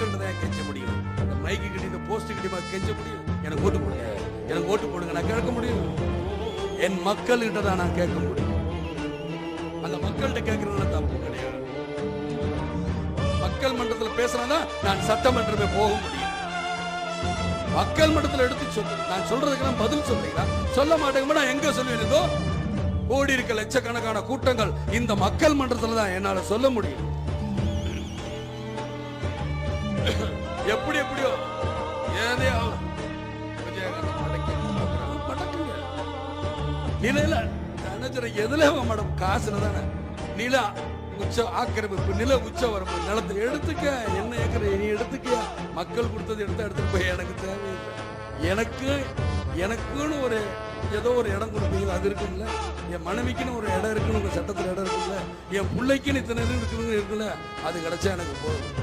மக்கள்கிட்ட தான் கெஞ்ச முடியும். இந்த மைக்கு கிட்ட இந்த போஸ்ட் கிட்ட கெஞ்ச முடியும். எனக்கு ஓட்டு போடுங்க, எனக்கு ஓட்டு போடுங்க நான் கேட்க முடியும். என் மக்கள்கிட்ட தான் நான் கேட்க முடியும். அந்த மக்கள்கிட்ட கேட்கறதுல தப்பு கிடையாது. மக்கள் மன்றத்தில் பேசுறதா நான் சட்டமன்றமே போக முடியும். மக்கள் மன்றத்தில் எடுத்து சொல்லு. நான் சொல்றதுக்கெல்லாம் பதில் சொல்றீங்களா? சொல்ல மாட்டேங்க. நான் எங்க சொல்லுவேன்? கோடி இருக்க லட்சக்கணக்கான கூட்டங்கள் இந்த மக்கள் மன்றத்தில் தான் என்னால சொல்ல முடியும். எப்படியோ நிலையில எதுல மேடம் காசுல தானே நில உச்ச ஆக்கிரமிப்பு, நில உச்ச வரம்பு, நிலத்தை எடுத்துக்க, என்ன ஏக்கரை நீ எடுத்துக்க, மக்கள் கொடுத்தது எடுத்துட்டு போய் எனக்கு தேவையில்லை. எனக்குன்னு ஒரு ஏதோ ஒரு இடம் கொடுப்பீங்க, அது இருக்குல்ல. என் மனைவிக்குன்னு ஒரு இடம் இருக்குன்னு உங்க சட்டத்தில் இடம் இருக்குல்ல. என் பிள்ளைக்குன்னு இத்தனை இருக்குன்னு இருக்குல்ல, அது கிடைச்சா எனக்கு போதும்.